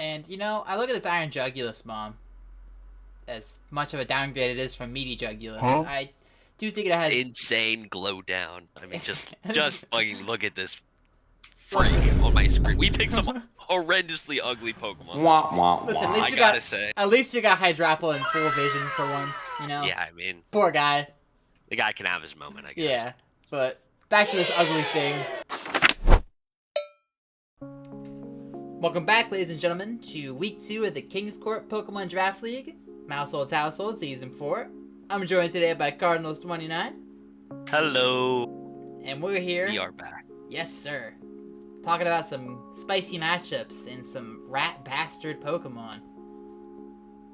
And, I look at this Iron Jugulus Mom, as much of a downgrade it is from Meaty Jugulus. Huh? I do think it has... Insane glow down. I mean, just fucking look at this freak Listen. on my screen. We picked some horrendously ugly Pokemon. Wah, wah, Listen, at wah. least I you gotta got, say. at least you got Hydrapple in full vision for once, Yeah, I mean, Poor guy. the guy can have his moment, I guess. Yeah, but back to this ugly thing. Welcome back, ladies and gentlemen, to Week 2 of the King's Court Pokemon Draft League, Mousehold Household Season 4. I'm joined today by Cardinals29. Hello. And we're here. We are back. Yes, sir. Talking about some spicy matchups and some rat bastard Pokemon.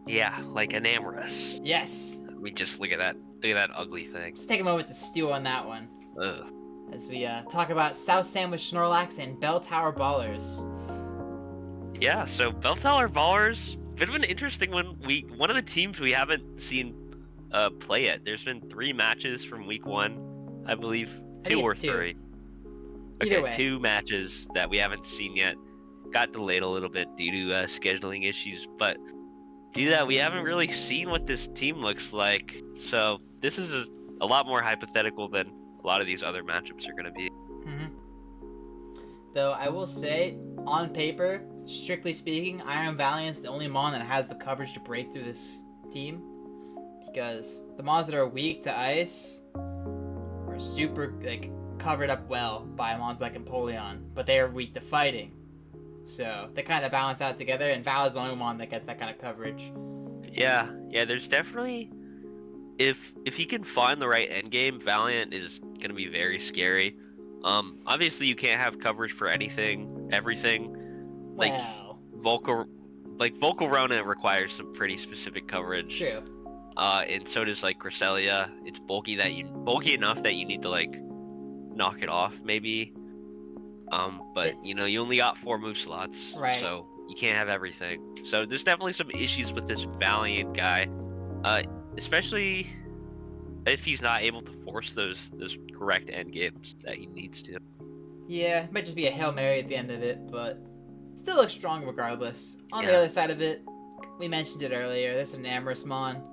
Yeah, like Enamorous. Yes. I mean, just look at that. Look at that ugly thing. Let's take a moment to stew on that one. Ugh. As we talk about South Sandwich Snorlax and Bell Tower Ballers. Yeah, so Belltower Ballers, bit of an interesting one. One of the teams we haven't seen play yet. There's been 3 matches from week 1, I believe. Two or 3. Either way. 2 matches that we haven't seen yet. Got delayed a little bit due to scheduling issues, but due to that, we haven't really seen what this team looks like. So this is a lot more hypothetical than a lot of these other matchups are going to be. Though I will say, on paper, strictly speaking, Iron Valiant's the only Mon that has the coverage to break through this team. Because the Mons that are weak to ice are super, covered up well by Mons like Empoleon, but they are weak to fighting. So they kind of balance out together, and Val is the only Mon that gets that kind of coverage. Yeah, there's definitely... If he can find the right endgame, Valiant is going to be very scary. Obviously you can't have coverage for everything. Like, Wow. Volcarona requires some pretty specific coverage. True. And so does Cresselia. It's bulky enough that you need to knock it off maybe. But you only got 4 move slots, Right. so you can't have everything. So there's definitely some issues with this Valiant guy, especially if he's not able to force those correct end games that he needs to. Yeah, it might just be a Hail Mary at the end of it, but still looks strong regardless. On the Yeah. other side of it, we mentioned it earlier, this Enamorous Mon.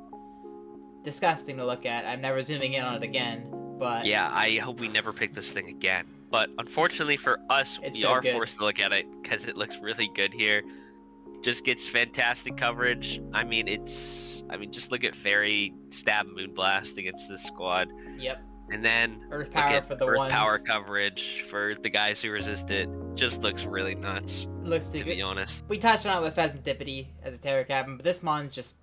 Disgusting to look at. I'm never zooming in on it again, but... Yeah, I hope we never pick this thing again. But unfortunately for us, It's we so are good. forced to look at it because it looks really good here. Just gets fantastic coverage. Just look at Fairy stab Moonblast against this squad. Yep. And then Earth look Power at for the Earth ones. Power coverage for the guys who resist it. Just looks really nuts, Looks too to good. be honest. We touched on it with Pheasantipity as a Terror Cabin, but this Mon's just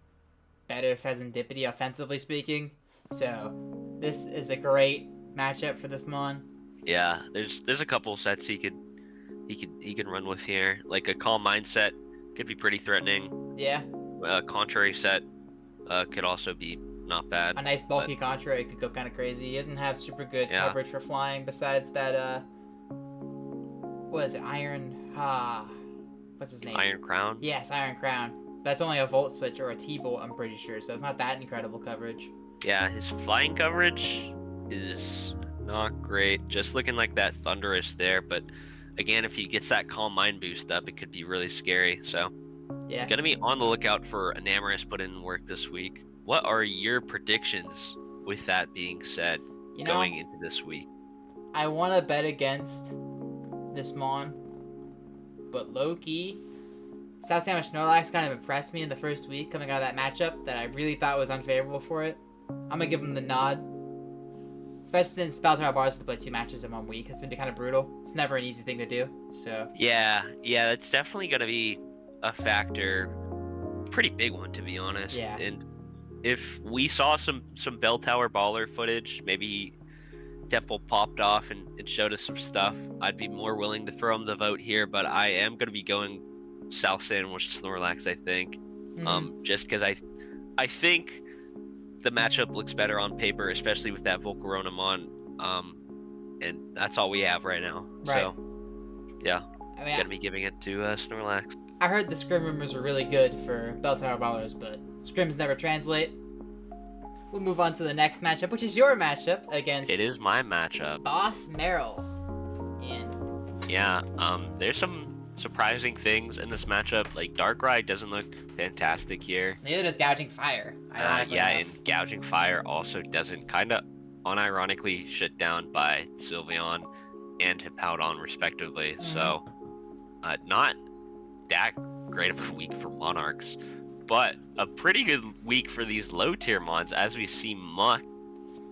better Pheasantipity offensively speaking. So this is a great matchup for this Mon. Yeah, there's a couple sets he can run with here. Like a Calm Mindset could be pretty threatening. Yeah. A Contrary set could also be not bad. A nice bulky Contrary could go kind of crazy. He doesn't have super good Yeah. coverage for flying besides that, what is it? What's his name? Iron Crown. Yes, Iron Crown. That's only a Volt Switch or a T-Bolt, I'm pretty sure, so it's not that incredible coverage. Yeah, his flying coverage is not great. Just looking like that Thunderous there, but again, if he gets that Calm Mind boost up, it could be really scary. So, Yeah. gonna be on the lookout for Enamorous put in work this week. What are your predictions with that being said, going into this week? I want to bet against this Mon, but low-key, South Sandwich Snorlax kind of impressed me in the first week coming out of that matchup that I really thought was unfavorable for it. I'm going to give him the nod. Especially since Belltower Bars to play 2 matches in 1 week. It's going to be kind of brutal. It's never an easy thing to do, so... Yeah, that's definitely going to be a factor. Pretty big one, to be honest. Yeah. And if we saw some Belltower Baller footage, maybe Temple popped off and showed us some stuff, I'd be more willing to throw him the vote here, but I am going to be going South Sandwich Snorlax, I think. Just because I think the matchup looks better on paper, especially with that Volcarona Mon, and that's all we have right now. Right. So, yeah, I mean, gonna be giving it to Snorlax. I heard the Scrim rumors are really good for Belltower Ballers, but Scrims never translate. We'll move on to the next matchup, which is your matchup against... It is my matchup. Boss Merrill. And... Yeah, there's some surprising things in this matchup. Like Darkrai doesn't look fantastic here. Neither does Gouging Fire. Ironically Yeah, enough. and Gouging Fire also doesn't, kind of unironically shut down by Sylveon and Hippowdon respectively. So not that great of a week for Monarchs, but a pretty good week for these low tier mons. As we see, Muck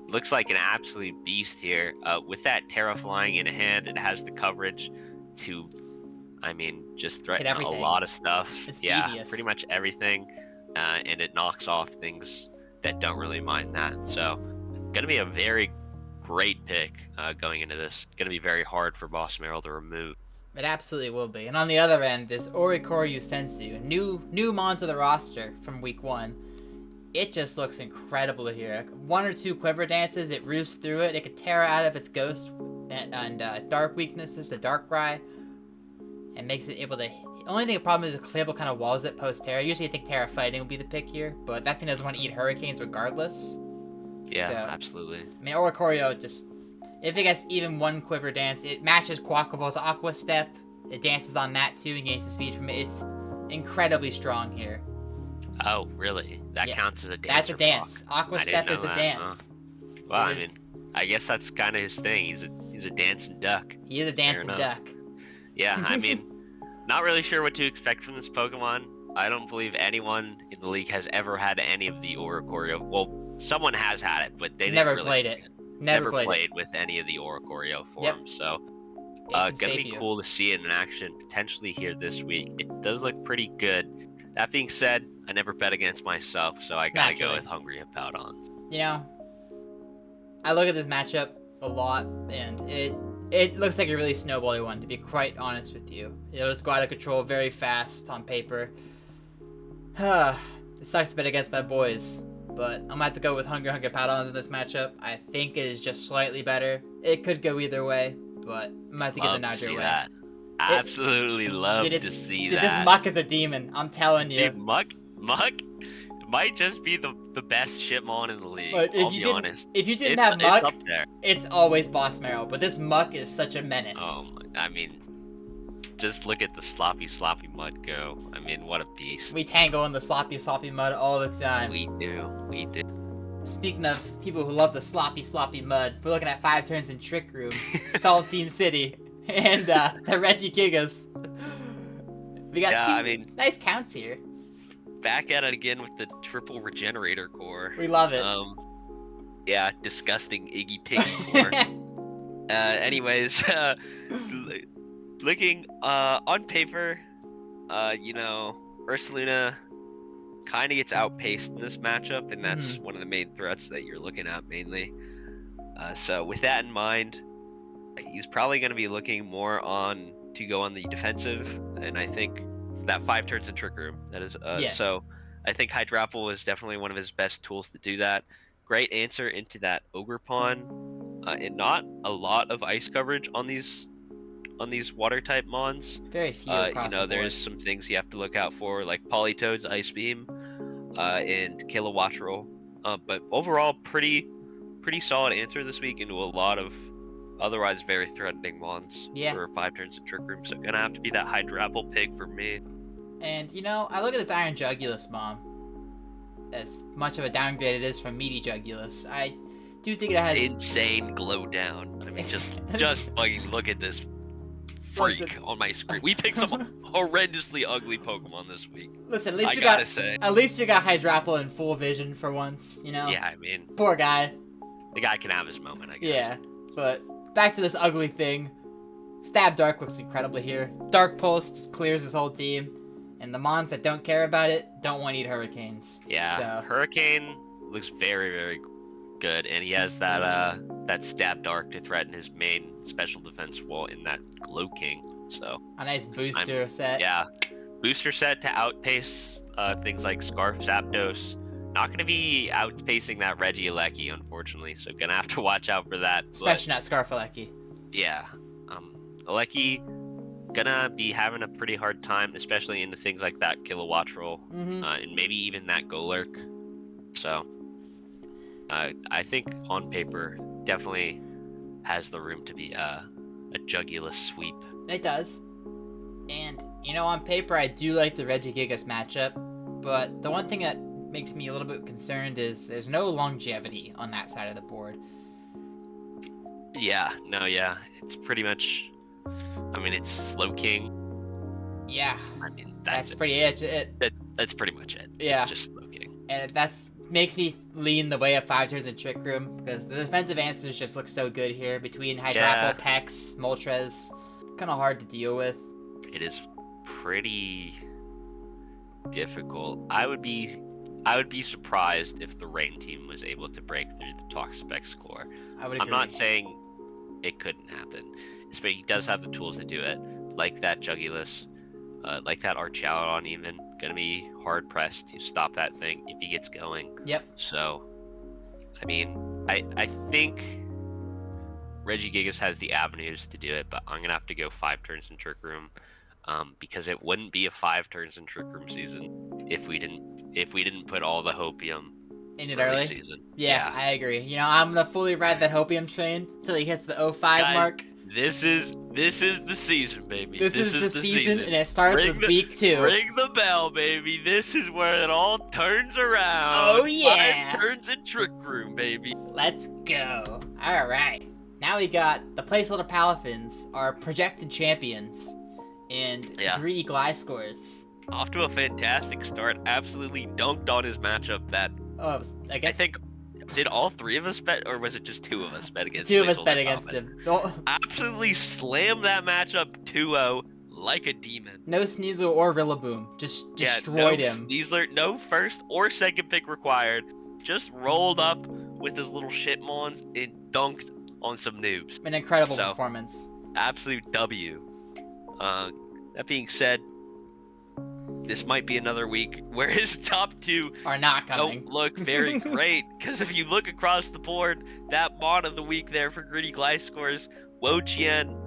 looks like an absolute beast here. With that Terra flying in hand, it has the coverage to, I mean, just threaten a lot of stuff. It's yeah, devious. Pretty much everything, and it knocks off things that don't really mind that. So, gonna be a very great pick going into this. Gonna be very hard for Boss Meryl to remove. It absolutely will be. And on the other end, this Oricorio Sensu, new mon to the roster from week 1. It just looks incredible here. 1 or 2 quiver dances, it roosts through it. It could Terra out of its ghost and dark weaknesses, the Darkrai, and makes it able to. The only thing the problem is the Clayable kind of walls it post Terra. Usually I think Terra Fighting would be the pick here, but that thing doesn't want to eat Hurricanes regardless. Yeah, so, absolutely. I mean, Oricorio just, if it gets even 1 quiver dance, it matches Quaquaval's Aqua Step. It dances on that too and gains the speed from it. It's incredibly strong here. Oh, really? That counts as a dance? That's a dance. Aqua Step is a dance. Huh? Well, I mean, I guess that's kind of his thing. He's a dancing duck. He is a dancing duck. Yeah, I mean, not really sure what to expect from this Pokemon. I don't believe anyone in the league has ever had any of the Oricorio. Well, someone has had it, but they never didn't really played it. Never played with any of the Oricorio forms. So, gonna be cool to see it in action potentially here this week. It does look pretty good. That being said, I never bet against myself, so I gotta go with Hungry Hippowdon. You know, I look at this matchup a lot, and it looks like a really snowbally one, to be quite honest with you. It'll just go out of control very fast on paper. It sucks to bet against my boys, but I'm gonna have to go with Hungry Hippowdon in this matchup. I think it is just slightly better. It could go either way, but I'm gonna have to give the nod your way. That. Absolutely love to see that. This Muck is a demon, I'm telling you. Dude, Muck might just be the best Shipmon in the league. But I'll be honest. If you didn't have Muck, it's up there. It's always Boss Meryl. But this Muck is such a menace. Oh, I mean, just look at the sloppy mud go. I mean, what a beast. We tangle in the sloppy mud all the time. We do. Speaking of people who love the sloppy mud, we're looking at 5 turns in Trick Room, Stall Team City, and the Regigigas. We got 2 nice counts here. Back at it again with the triple regenerator core. We love it. Yeah, disgusting Iggy Piggy core. Anyways, looking on paper, Ursaluna kind of gets outpaced in this matchup, and that's one of the main threats that you're looking at mainly. So with that in mind, he's probably going to be looking more to go on the defensive, and I think that 5 turns in Trick Room. That is, yes. So I think Hydrapple is definitely one of his best tools to do that. Great answer into that Ogre Pawn, and not a lot of ice coverage on these water type mons. Very few across the board. There's some things you have to look out for, like Politoed's Ice Beam, and Kilowattrel. But overall, pretty solid answer this week into a lot of otherwise very threatening mons for 5 turns in Trick Room. So gonna have to be that Hydrapple pig for me. And I look at this Iron Jugulus mom. As much of a downgrade it is from Meaty Jugulus, I do think it has insane glow down. I mean, just fucking look at this freak on my screen. We picked some horrendously ugly Pokemon this week. Listen, at least you got Hydrapple in full vision for once. Yeah, I mean, poor guy. The guy can have his moment, I guess. Yeah, but back to this ugly thing. Stab Dark looks incredible here. Dark Pulse just clears his whole team. And the mons that don't care about it don't want to eat Hurricanes. Yeah, so. Hurricane looks very, very good. And he has that Stab Dark to threaten his main special defense wall in that Glow King. So a nice booster set. Yeah, booster set to outpace things like Scarf Zapdos. Not going to be outpacing that Regieleki, unfortunately. So going to have to watch out for that. Especially not Scarfaleki. Yeah. Aleki gonna be having a pretty hard time, especially into things like that Kilowattrel, and maybe even that Golurk. So I think on paper definitely has the room to be a Jugulus sweep. It does. And, on paper, I do like the Regigigas matchup, but the one thing that makes me a little bit concerned is there's no longevity on that side of the board. Yeah, it's pretty much, it's Slowking. Yeah. That's it. pretty it. That's pretty much it. Yeah. It's just Slowking. And that's makes me lean the way of 5 turns in Trick Room, because the defensive answers just look so good here between Hydrapple, Pex, Moltres. Kind of hard to deal with. It is pretty difficult. I would be surprised if the Rain team was able to break through the Toxapex score. I would agree. I'm not saying it couldn't happen. But he does have the tools to do it, like that Jugulis, like that Archaudon even. Gonna be hard pressed to stop that thing if he gets going. Yep. So, I think Regigigas has the avenues to do it, but I'm gonna have to go 5 turns in Trick Room, because it wouldn't be a 5 turns in Trick Room season if we didn't put all the Hopium in it early. Season. Yeah, I agree. I'm gonna fully ride that Hopium train until he hits the 05 mark. This is the season, baby. This is the season, and it starts with week 2. Ring the bell, baby. This is where it all turns around. Oh yeah! 5 turns in Trick Room, baby. Let's go. All right. Now we got the placeholder Palafins, our projected champions, and Greedy Gliscors. Off to a fantastic start. Absolutely dunked on his matchup. I think. Did all 3 of us bet, or was it just 2 of us bet against him? 2 of us bet against him. Absolutely slammed that matchup 2-0 like a demon. No Sneasel or Rillaboom. Just destroyed him. Sneasler, no first or second pick required. Just rolled up with his little shitmons and dunked on some noobs. An incredible performance. Absolute W. That being said, this might be another week where his top 2 are not coming. Don't look very great, because if you look across the board, that mod of the week there for Greedy Gliscors, Wo-Chien,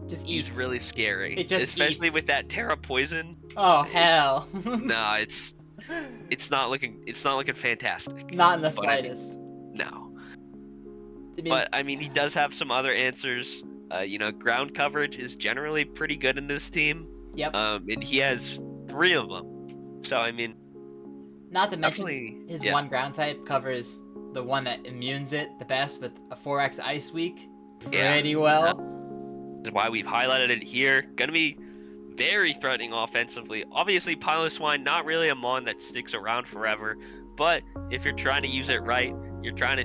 just he's really scary. It just especially eats. with that Terra Poison. Oh hell. No, it's not looking fantastic. Not in the slightest. No. But he does have some other answers. Ground coverage is generally pretty good in this team. Yep. And he has 3 of them. So not to mention his one ground type covers the one that immunes it the best with a 4x Ice Week pretty well. This is why we've highlighted it here. Gonna be very threatening offensively. Obviously, Piloswine, not really a mon that sticks around forever, but if you're trying to use it right, you're trying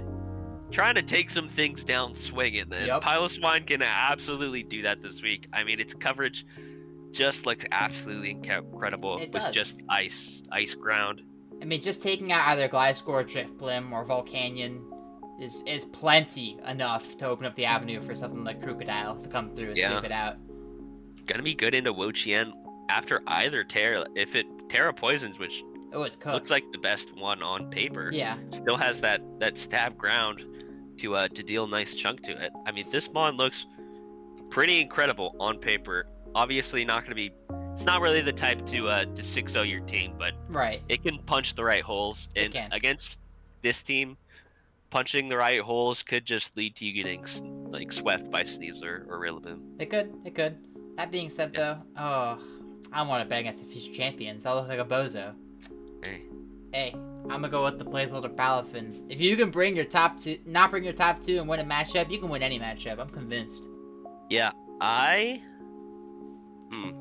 to take some things down swinging. And Piloswine can absolutely do that this week. Its coverage just looks absolutely incredible with just ice ground. Just taking out either Gliscor, Driftblim, or Volcanion is plenty enough to open up the avenue for something like Crocodile to come through and sweep it out. Gonna be good into Wo-Chien after either Terra. If it Terra Poisons, which it's cooked. Looks like the best one on paper. Yeah. Still has that stab ground to deal a nice chunk to it. This mon looks pretty incredible on paper. Obviously not going to be... It's not really the type to 6-0 your team, but it can punch the right holes. And against this team, punching the right holes could just lead to you getting swept by Sneasler or Rillaboom. It could. That being said, though, I don't want to bet against the future champions. I'll look like a bozo. Hey, I'm going to go with the placeholder Palafins. If you can bring your top 2, not bring your top 2 and win a matchup, you can win any matchup. I'm convinced. Yeah,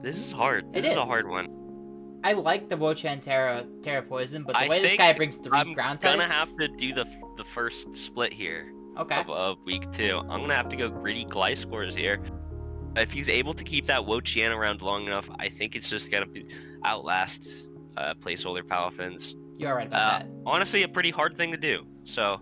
this is hard. This is a hard one. I like the Wo-Chien Terra Poison, but the way this guy brings 3 ground types... I'm gonna have to do the first split here. Okay. Of week 2. I'm gonna have to go Greedy Gliscors here. If he's able to keep that Wo-Chien around long enough, I think it's just gonna outlast placeholder Palafins. You are right about that. Honestly, a pretty hard thing to do. So,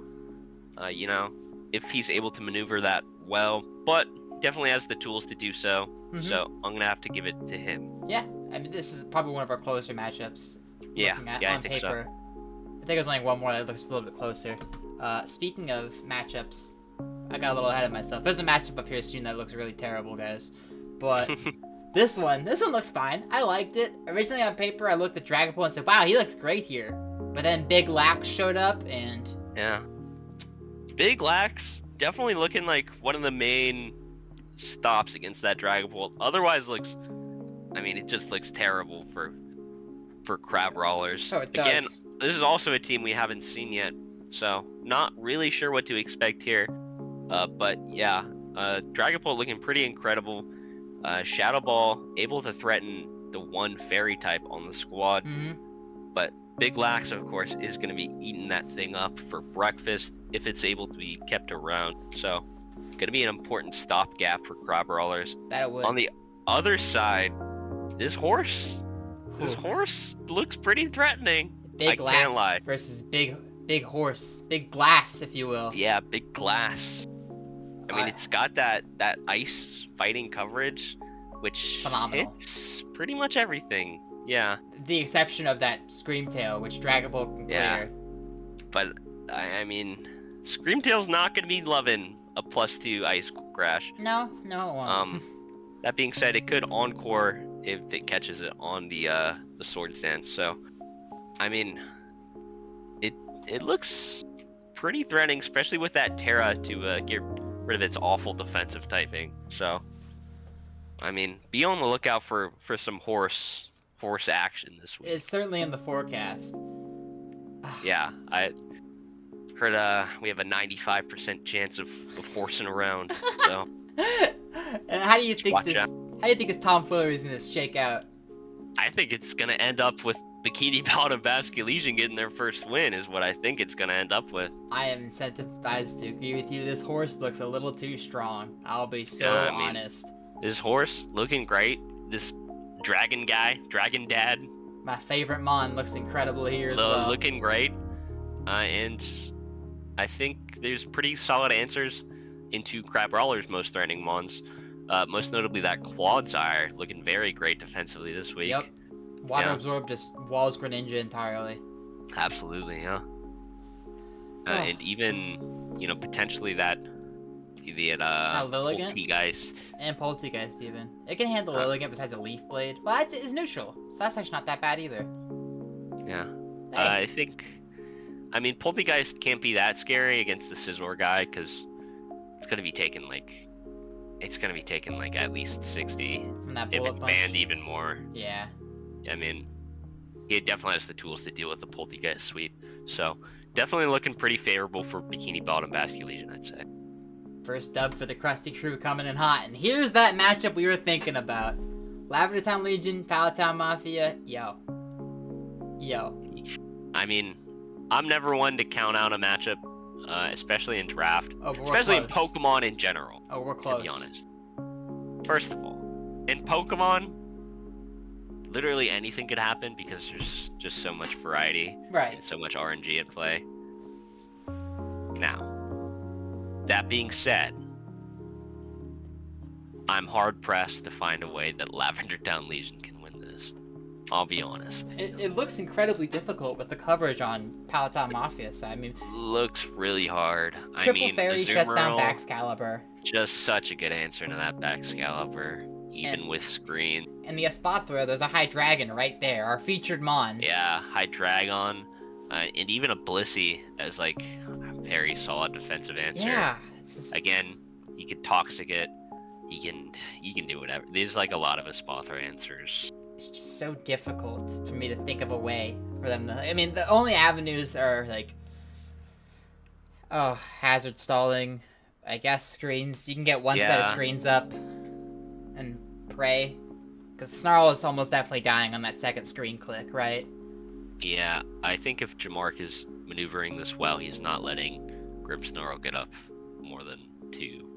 if he's able to maneuver that well, but definitely has the tools to do so. Mm-hmm. So I'm gonna have to give it to him. Yeah, this is probably one of our closer matchups. Yeah, on think paper. So. I think there's only one more that looks a little bit closer. Speaking of matchups, I got a little ahead of myself. There's a matchup up here soon that looks really terrible, guys. But this one looks fine. I liked it. Originally on paper, I looked at Dragapult and said, "Wow, he looks great here." But then Big Lax showed up, and Big Lax definitely looking like one of the main stops against that Dragapult. Otherwise looks I mean, it just looks terrible for crab rollers. Oh, it Again, does. this is also a team we haven't seen yet, so not really sure what to expect here. But yeah, Dragapult looking pretty incredible. Shadow Ball able to threaten the one fairy type on the squad, but Big Lax, of course, is going to be eating that thing up for breakfast if it's able to be kept around. So, going to be an important stopgap for crab rollers. That would. On the other side, this horse looks pretty threatening. Big I can't lie. Lax versus big horse, big glass, if you will. Yeah, Big Glass. I mean, it's got that ice fighting coverage, which Phenomenal. hits pretty much everything. Yeah. The exception of that Screamtail, which Dragapult can clear. Yeah. But I mean, Screamtail's not gonna be loving a +2 ice crash. No, it won't. That being said, it could encore if it catches it on the sword stance. So, I mean, it looks pretty threatening, especially with that Terra to get rid of its awful defensive typing. So, I mean, be on the lookout for some horse action this week. It's certainly in the forecast. Yeah, I heard we have a 95% chance of horsing around. So, And how do you think watch this? out. How do you think this tomfoolery is gonna shake out? I think it's gonna end up with Bikini Bottom Basket Legion getting their first win. Is what I think it's gonna end up with. I am incentivized to agree with you. This horse looks a little too strong. I'll be so Yeah, I mean, honest. This horse looking great. This dragon guy, dragon dad, My favorite Mon looks incredible here as well. looking great. And I think there's pretty solid answers into Crab Roller's most threatening Mons. Most notably that Quadsire looking very great defensively this week. Yep. Water Yeah. Absorb just walls Greninja entirely. Absolutely, yeah. And even, potentially that Lilligant? Poltegeist. And Poltegeist even. It can handle Lilligant besides a Leaf Blade. Well, it's neutral, so that's actually not that bad either. Yeah. Hey. I think, Poltegeist can't be that scary against the Scizor guy because it's gonna be taking like at least 60. From that If bullet it's punch. banned even more. Yeah. I mean, he definitely has the tools to deal with the Poltegeist sweep. So definitely looking pretty favorable for Bikini Bottom Basket Legion, I'd say. First dub for the Krusty Crew coming in hot. And here's that matchup we were thinking about. Lavender Town Legion, Palatown Mafia. Yo. I mean, I'm never one to count out a matchup, especially in draft, Oh, but we're especially in close. Pokemon in general. Oh, we're close. To be honest. First of all, in Pokemon, literally anything could happen because there's just so much variety Right. and so much RNG at play. Now, that being said, I'm hard pressed to find a way that Lavender Town Legion can win this. I'll be honest. It looks incredibly difficult with the coverage on Palatown Mafia side. I mean, Looks really hard. Triple Fairy shuts down Azumarill, Baxcalibur. just such a good answer to that Baxcalibur, even And- with screen. In the Espathra, there's a High Dragon right there, our featured Mon. Yeah, Hydreigon, and even a Blissey as like a very solid defensive answer. Yeah. It's just, Again, he can toxic it. He can do whatever. There's like a lot of Espathra answers. it's just so difficult for me to think of a way for them to... I mean, the only avenues are, like... Oh, hazard stalling. I guess screens. You can get one set of Yeah. screens up and pray. Because Snarl is almost definitely dying on that second screen click, right? Yeah, I think if Jamark is maneuvering this well, he's not letting Grimmsnarl get up more than 2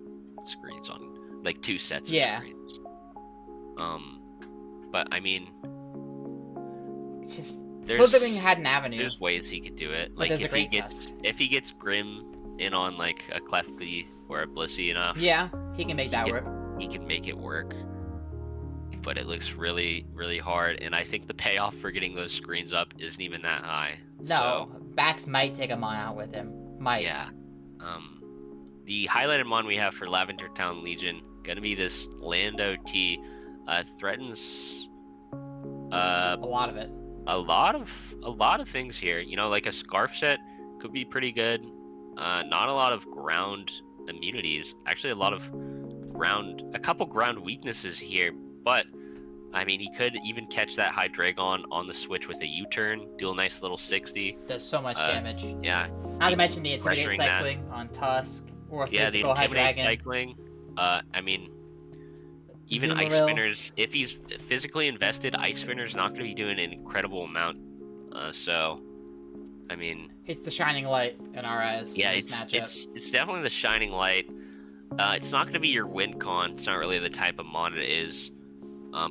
screens on, like 2 sets of Yeah. screens. But I mean, It's just... There's- Slytherin had an avenue. there's ways he could do it. But Like there's a if he Great gets Tusk. Grim in on like a Clefty or a Blissey enough, Yeah, he can make that He work. he can make it work. But it looks really, really hard, and I think the payoff for getting those screens up isn't even that high. No, Bax might take a Mon out with him. Might. Yeah. The highlighted mon we have for Lavender Town Legion gonna be this Lando T. Threatens A lot of it. a lot of things here. Like a scarf set could be pretty good. Not a lot of ground immunities. Actually, a couple ground weaknesses here, but I mean, he could even catch that Hydreigon on the switch with a U-turn, do a nice little 60. Does so much damage. Yeah. Not to mention the Intimidate pressuring cycling on Tusk, or a Yeah, the physical Intimidate Hydreigon. cycling. I mean, even Ice Azumarill. Spinner's, if he's physically invested, Ice Spinner's not going to be doing an incredible amount. So, I mean... It's the shining light in our eyes. Yeah, in this matchup. it's definitely the shining light. It's not going to be your win con. It's not really the type of mon it is.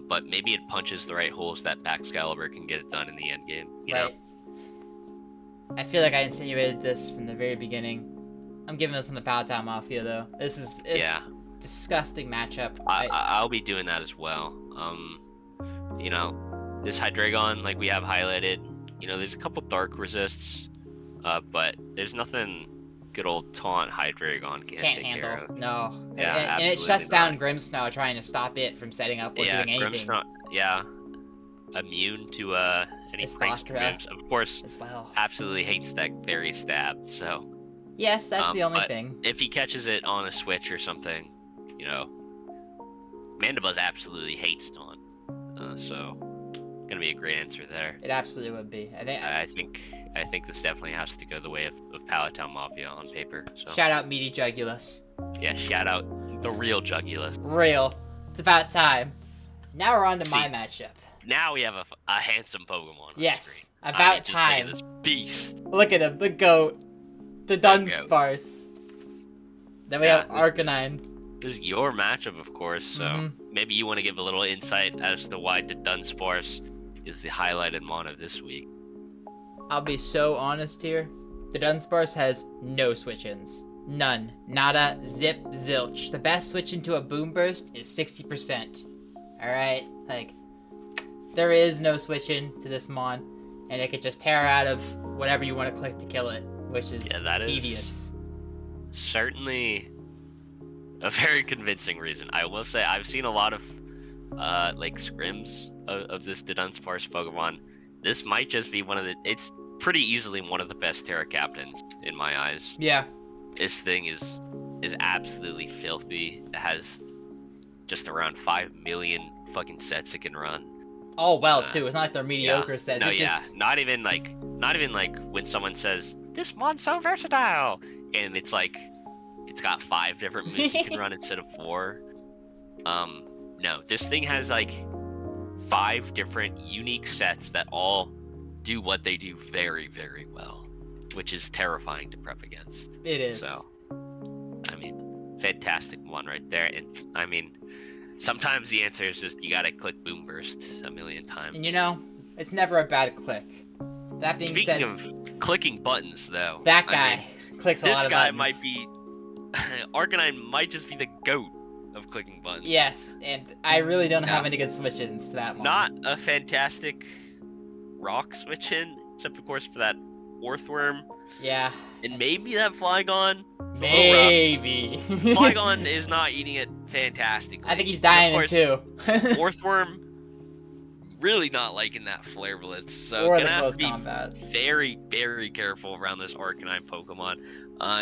But maybe it punches the right holes that Baxcalibur can get it done in the end game. You know? I feel like I insinuated this from the very beginning. I'm giving this on the Palatine Mafia, though. This is disgusting matchup. I'll be doing that as well. You know, this Hydreigon, like we have highlighted, you know, there's a couple dark resists, but there's nothing good old taunt Hydreigon can't take handle. care of. No. Yeah, and it shuts absolutely down Grimmsnow trying to stop it from setting up or doing anything. Grimmsnow, immune to any pranks from Grimms. Of course, as well. Absolutely hates that fairy stab. So yes, that's the only but thing. If he catches it on a switch or something, you know, Mandibuzz absolutely hates taunt. So gonna be a great answer there. It absolutely would be. I think this definitely has to go the way of Palatine Mafia on paper. So. Shout out Meaty Jugulus. Yeah, shout out the real Jugulus. Real. It's about time. Now we're on to my matchup. Now we have a handsome Pokemon. Yes, about time. Just look at this beast. Look at him, the goat, the Dunsparce. Then we have Arcanine. This is your matchup, of course. So maybe you want to give a little insight as to why the Dunsparce is the highlighted mon of this week. I'll be so honest here. The Dunsparce has no switch-ins. None. Nada. Zip. Zilch. The best switch into a Boom Burst is 60%. Alright? Like, there is no switch-in to this mon, and it could just tear out of whatever you want to click to kill it, which is devious. Certainly a very convincing reason. I will say, I've seen a lot of, like, scrims of this Dunsparce Pokemon. This might just be it's pretty easily one of the best Terra Captains in my eyes. Yeah. This thing is absolutely filthy. It has just around 5 million fucking sets it can run. Oh well, too. It's not like they're mediocre sets. No, just... not even like when someone says this mon's so versatile, and it's like it's got 5 different moves you can run instead of 4. No, this thing has like 5 different unique sets that all do what they do very, very well, which is terrifying to prep against. It is. So, I mean, fantastic one right there. And I mean, sometimes the answer is just you gotta click Boom Burst a million times. And you know, it's never a bad click. That being said, speaking of clicking buttons, though, that guy clicks a lot of buttons. This guy might be Arcanine might just be the GOAT of clicking buttons. Yes, and I really don't have any good switch-ins to that one. Not a fantastic rock switch-in, except of course for that Orthworm. Yeah. And maybe that Flygon. Maybe. Flygon is not eating it fantastically. I think he's dying in too. Orthworm really not liking that Flare Blitz. So or gonna the have close to be combat. very, very careful around this Arcanine Pokemon.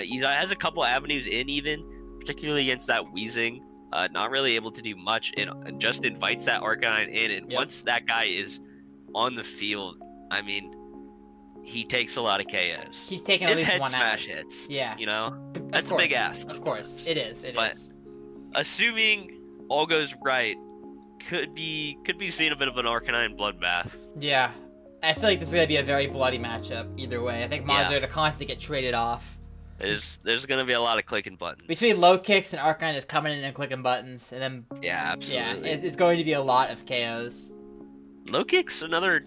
He has a couple avenues in even, particularly against that Weezing. Not really able to do much, and just invites that Arcanine in. And once that guy is on the field, I mean, he takes a lot of KOs. He's taking at least one smash hits. Yeah. You know? That's a big ask. Of course. It is. It is. Assuming all goes right, could be seeing a bit of an Arcanine bloodbath. Yeah. I feel like this is going to be a very bloody matchup either way. I think Mons are to constantly get traded off. There's going to be a lot of clicking buttons. Between low kicks and Arcanine just coming in and clicking buttons, and then... Yeah, absolutely. Yeah, it's going to be a lot of KOs. Low kicks, another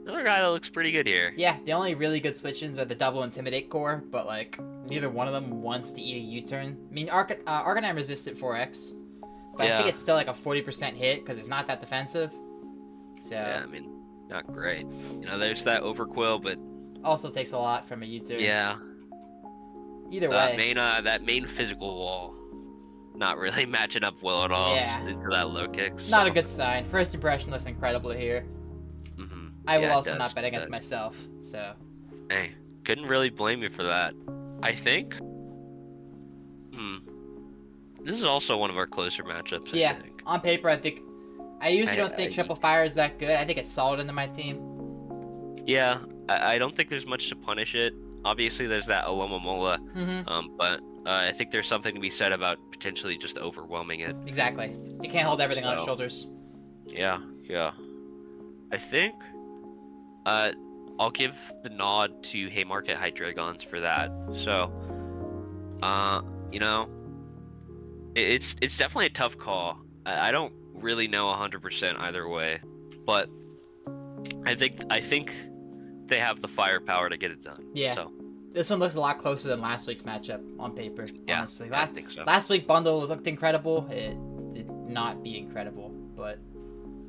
guy that looks pretty good here. Yeah, the only really good switch-ins are the double Intimidate core, but, like, neither one of them wants to eat a U-turn. I mean, Arcanine resisted 4X, but I think it's still, like, a 40% hit, because it's not that defensive. So... Yeah, I mean, not great. You know, there's that Overquill, but... Also takes a lot from a U-turn. Yeah. Either way. That main physical wall, not really matching up well at all into that low kick. So. Not a good sign. First impression looks incredible here. I will also not bet against myself, so... Hey, couldn't really blame you for that. I think... This is also one of our closer matchups, I think. On paper, I think I usually don't think triple fire is that good. I think it's solid into my team. Yeah, I don't think there's much to punish it. Obviously, there's that Alomomola, but I think there's something to be said about potentially just overwhelming it. Exactly. You can't hold everything on its shoulders. Yeah. I think I'll give the nod to Haymarket Hydreigons for that. So, you know, it's definitely a tough call. I don't really know 100% either way, but I think they have the firepower to get it done. Yeah. So. This one looks a lot closer than last week's matchup on paper. Yeah, honestly. I think so. Last week bundle looked incredible. It did not be incredible, but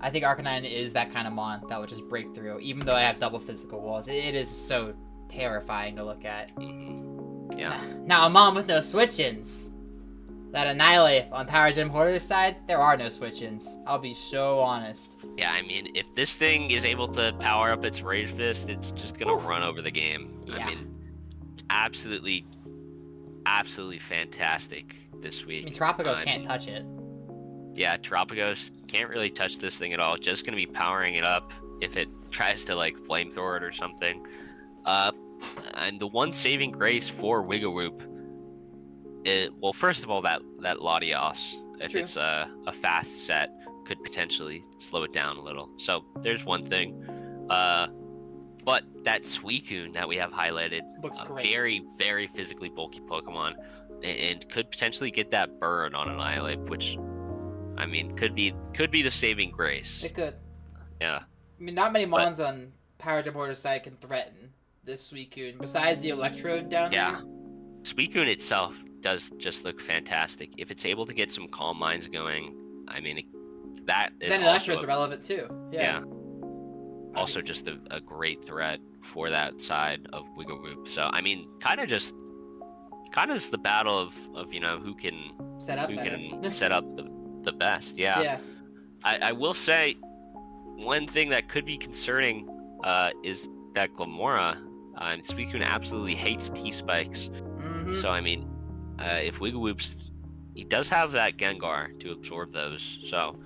I think Arcanine is that kind of mon that would just break through. Even though I have double physical walls, it is so terrifying to look at. Mm-hmm. Yeah. Now a mon with no switch-ins. That Annihilate on Power Gem Hoarder's side, there are no switch-ins. I'll be so honest. Yeah, I mean, if this thing is able to power up its Rage Fist, it's just gonna run over the game. Yeah. I mean, absolutely fantastic this week. I mean, Tropicos can't touch it. Yeah, Tropicos can't really touch this thing at all. Just gonna be powering it up if it tries to like flamethrower it or something. And the one saving grace for Wigawoop, well, first of all, that Latios, if it's a fast set, could potentially slow it down a little. So there's one thing. But that Suicune that we have highlighted, looks great. Very, very physically bulky Pokemon, and could potentially get that burn on Annihilate, which, I mean, could be the saving grace. It could. Yeah. I mean, not many mons on Power Gem Hoarder's side can threaten this Suicune, besides the Electrode down there. Yeah. Suicune itself does just look fantastic. If it's able to get some Calm Minds going, I mean, that is then Electrode's relevant too. Yeah. Also just a great threat for that side of Wigawoop. So, I mean, kind of is the battle of you know, who can set up the best. Yeah. I will say one thing that could be concerning is that Glamora, Suicune absolutely hates T-Spikes. Mm-hmm. So, I mean, if Wigawoop's, he does have that Gengar to absorb those. So,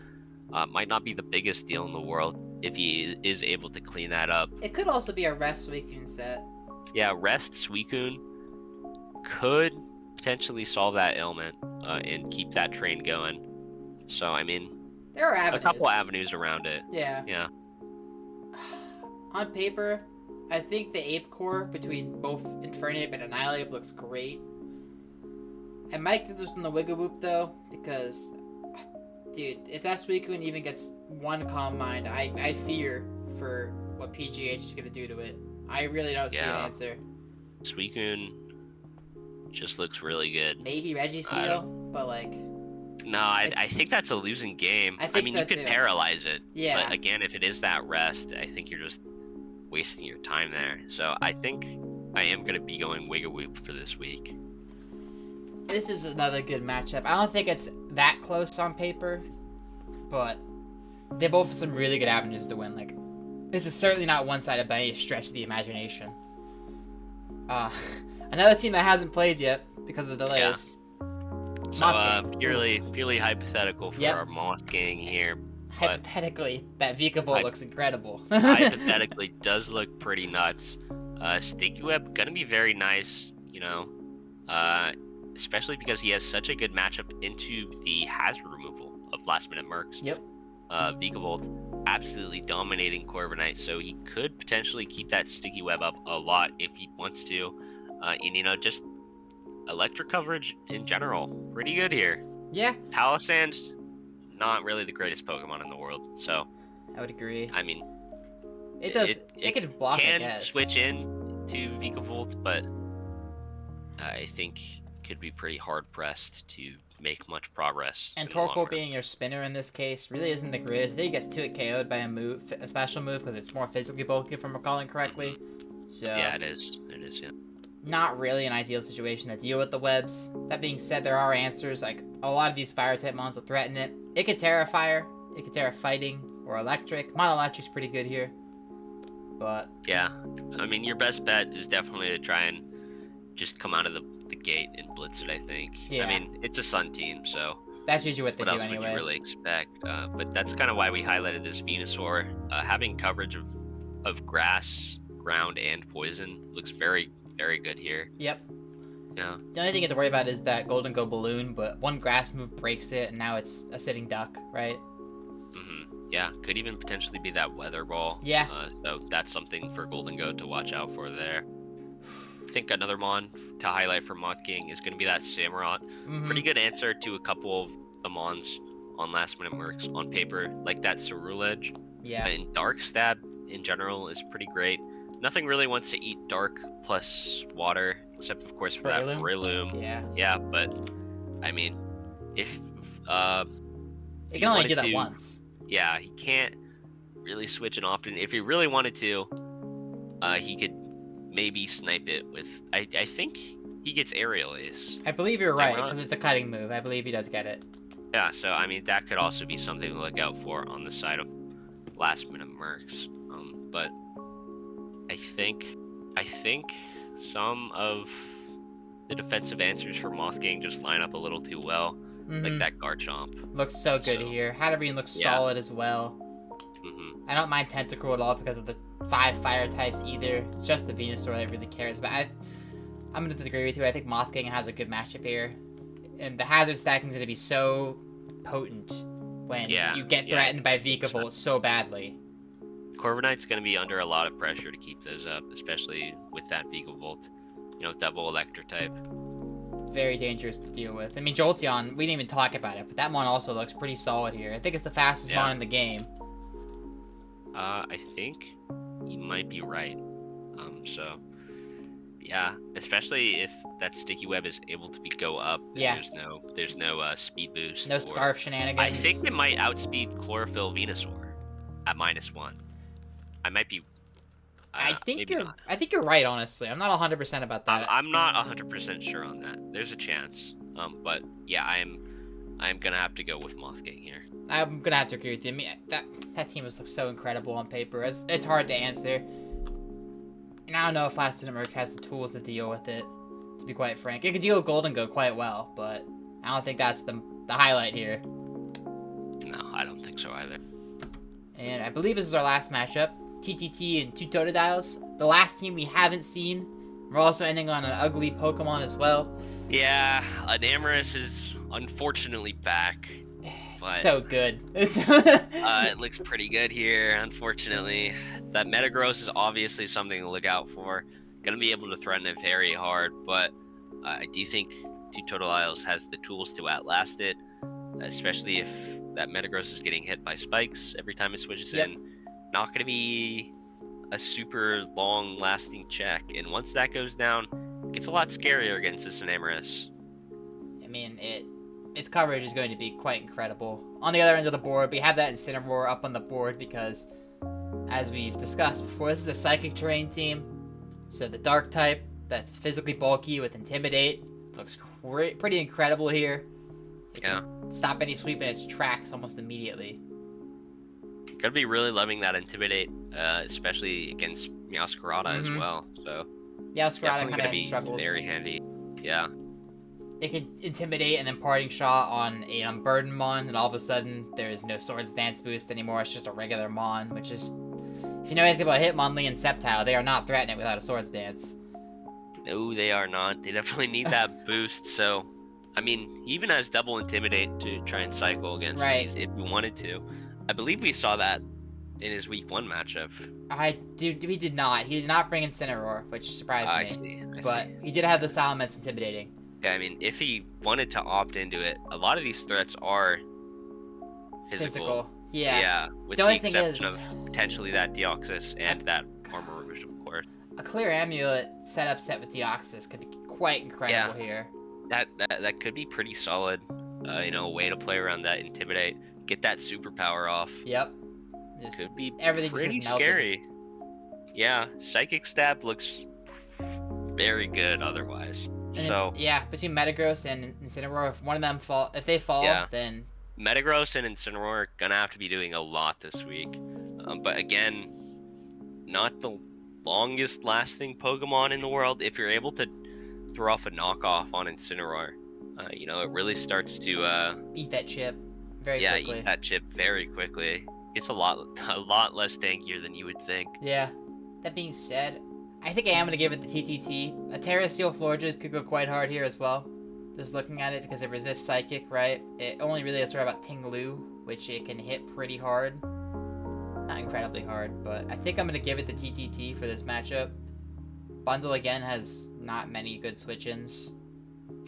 might not be the biggest deal in the world if he is able to clean that up. It could also be a Rest Suicune set. Yeah, Rest Suicune could potentially solve that ailment and keep that train going. So, I mean, there are avenues. A couple avenues around it. Yeah. On paper, I think the Ape Core between both Infernape and Annihilate looks great. I might give this one the Wigawoop though, because, dude, if that Suicune even gets one Calm Mind, I fear for what PGH is gonna do to it. I really don't see an answer. Suicune just looks really good. Maybe Registeel, but like. No, I think that's a losing game. I mean, so you could too. Paralyze it. Yeah. But again, if it is that Rest, I think you're just wasting your time there. So I think I am going to be going Wigawoop for this week. This is another good matchup. I don't think it's that close on paper, but they both have some really good avenues to win. Like, this is certainly not one-sided by any stretch of the imagination. Another team that hasn't played yet because of the delays. So, purely hypothetical for our Moth gang here. Hypothetically, that Vikavolt looks incredible. Hypothetically, does look pretty nuts. Sticky Web gonna be very nice, you know, especially because he has such a good matchup into the hazard removal of Last Minute Mercs. Yep. Vikavolt absolutely dominating Corviknight, so he could potentially keep that Sticky Web up a lot if he wants to. And, you know, just electric coverage in general, pretty good here. Yeah. Palisand's not really the greatest Pokemon in the world, so I would agree. I mean, it can block. Can I guess. switch in to Vikavolt, but I think could be pretty hard pressed to make much progress. And Torkoal being your spinner in this case really isn't the greatest. I think he gets 2 KO'd by a special move because it's more physically bulky, if I'm recalling correctly. So yeah, it is. Yeah. Not really an ideal situation to deal with the webs. That being said, there are answers. Like, a lot of these fire-type mons will threaten it. It could Terra Fire, it could Terra Fighting, or Electric. Mono-Electric's pretty good here. But yeah, I mean, your best bet is definitely to try and just come out of the gate and blitz it, I think. Yeah. I mean, it's a Sun team, so That's usually what they What do else would anyway. you really expect? But that's kind of why we highlighted this Venusaur. Having coverage of grass, ground, and poison looks very, very good here. Yep. Yeah. The only thing you have to worry about is that Golden Go balloon, but one grass move breaks it, and now it's a sitting duck, right? Yeah, could even potentially be that weather ball. Yeah. So that's something for Golden Goat to watch out for there. I think another Mon to highlight for Moth King is going to be that Samurott. Pretty good answer to a couple of the Mons on last minute mercs on paper, like that Cerulege. Yeah. And Dark Stab in general is pretty great. Nothing really wants to eat Dark plus water, except of course for that Breloom. Yeah. Yeah, but I mean, if it can only do that once. Yeah, he can't really switch it often. If he really wanted to, he could maybe snipe it with. I think he gets Aerial Ace. I believe you're right, because it's a cutting move. I believe he does get it. Yeah, so I mean that could also be something to look out for on the side of last minute mercs. But I think some of the defensive answers for Moth Gang just line up a little too well. Like that Garchomp. Looks so good here. Hatterene looks solid as well. I don't mind Tentacle at all because of the 5 fire types either. It's just the Venusaur that really cares. But I'm going to disagree with you. I think Moth King has a good matchup here. And the hazard stacking is going to be so potent when you get threatened by Vikavolt so badly. Corviknight's going to be under a lot of pressure to keep those up, especially with that Vikavolt, double Electric type. Very dangerous to deal with. I mean, Jolteon, we didn't even talk about it, but that Mon also looks pretty solid here. I think it's the fastest Mon in the game. I think you might be right. So, yeah, especially if that Sticky Web is able to go up. Yeah. There's no speed boost. No Scarf shenanigans. I think it might outspeed Chlorophyll Venusaur at -1. I might be. I think you're right, honestly. I'm not 100% about that. I'm not 100% sure on that. There's a chance. But yeah, I'm gonna have to go with Moth King here. I'm gonna have to agree with you. I mean, that team looks so incredible on paper. It's hard to answer. And I don't know if Last Mercs has the tools to deal with it, to be quite frank. It could deal with Golden Go quite well, but I don't think that's the highlight here. No, I don't think so either. And I believe this is our last matchup. TTT and 2 Totodiles. The last team we haven't seen. We're also ending on an ugly Pokemon as well. Yeah, Enamorus is unfortunately back. But, so good. It looks pretty good here, unfortunately. That Metagross is obviously something to look out for. Gonna be able to threaten it very hard, but I do think 2 Totodiles has the tools to outlast it, especially if that Metagross is getting hit by spikes every time it switches in. Not going to be a super long-lasting check, and once that goes down, it gets a lot scarier against this Enamorus. I mean, its coverage is going to be quite incredible. On the other end of the board, we have that Incineroar up on the board because, as we've discussed before, this is a Psychic Terrain team, so the Dark type that's physically bulky with Intimidate looks pretty incredible here. It can stop any sweep in its tracks almost immediately. Gonna be really loving that Intimidate, especially against Meowscarada as well. So Meowscarada kind of struggles. Very handy. Yeah. It can Intimidate and then Parting Shot on a Unburden Mon, and all of a sudden there's no Swords Dance boost anymore. It's just a regular Mon, which is, if you know anything about Hitmonlee and Sceptile, they are not threatening without a Swords Dance. No, they are not. They definitely need that boost. So, I mean, he even has double Intimidate to try and cycle against these if he wanted to. I believe we saw that in his week 1 matchup. We did not. He did not bring Incineroar, which surprised me. I see. He did have the Salamence Intimidating. Yeah, I mean, if he wanted to opt into it, a lot of these threats are physical. Yeah. Yeah, with the exception of potentially that Deoxys and that Armor Rouge, of course. A Clear Amulet setup set with Deoxys could be quite incredible here. That could be pretty solid. A way to play around that Intimidate. Get that superpower off. Yep. Could be pretty scary. Yeah, Psychic Stab looks very good otherwise. Between Metagross and Incineroar, if one of them fall, then Metagross and Incineroar are gonna have to be doing a lot this week. But again, not the longest lasting Pokemon in the world. If you're able to throw off a knockoff on Incineroar, It really starts to Eat that chip very yeah, quickly. eat that chip very quickly. It's a lot less tankier than you would think. Yeah. That being said, I think I am going to give it the TTT. A Terra Steel Forges could go quite hard here as well. Just looking at it, because it resists Psychic, right? It only really has to worry about Ting Lu, which it can hit pretty hard. Not incredibly hard, but I think I'm going to give it the TTT for this matchup. Bundle, again, has not many good switch-ins.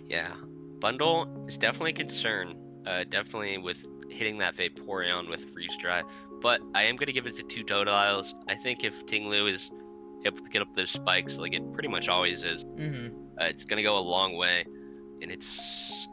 Yeah. Bundle is definitely a concern. Definitely with hitting that Vaporeon with Freeze Dry. But I am going to give it to 2 Totodiles. I think if Ting Lu is able to get up those spikes like it pretty much always is, it's going to go a long way. And it's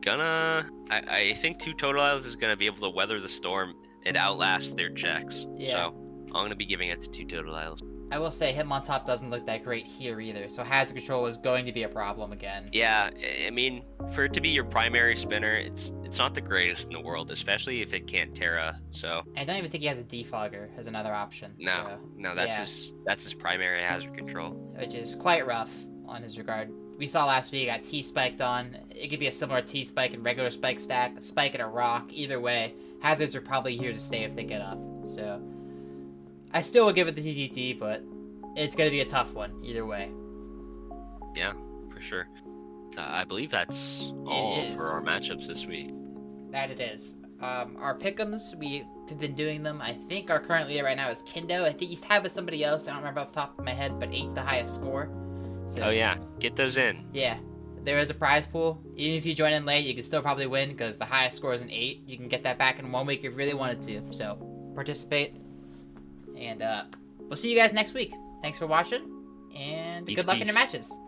gonna... I think 2 Totodiles is going to be able to weather the storm and outlast their checks. Yeah. So I'm going to be giving it to 2 Totodiles. I will say Hitmontop doesn't look that great here either, so hazard control is going to be a problem again. Yeah, I mean, for it to be your primary spinner, it's not the greatest in the world, especially if it can't Terra. So I don't even think he has a Defogger as another option. no, that's his primary hazard control, which is quite rough on his regard. We saw last week he got T-spiked on. It could be a similar T-spike and regular spike stack, a spike and a rock. Either way, hazards are probably here to stay if they get up. So I still will give it the TTT, but it's going to be a tough one either way. Yeah, for sure. I believe that's all for our matchups this week. That it is. Our pick'ems, we've been doing them. I think our current leader right now is Kindo. I think he's tied with somebody else. I don't remember off the top of my head, but 8's the highest score. So, oh yeah, get those in. Yeah, there is a prize pool. Even if you join in late, you can still probably win because the highest score is an 8. You can get that back in 1 week if you really wanted to. So participate. And we'll see you guys next week. Thanks for watching, and Peace, good luck in peace. your matches.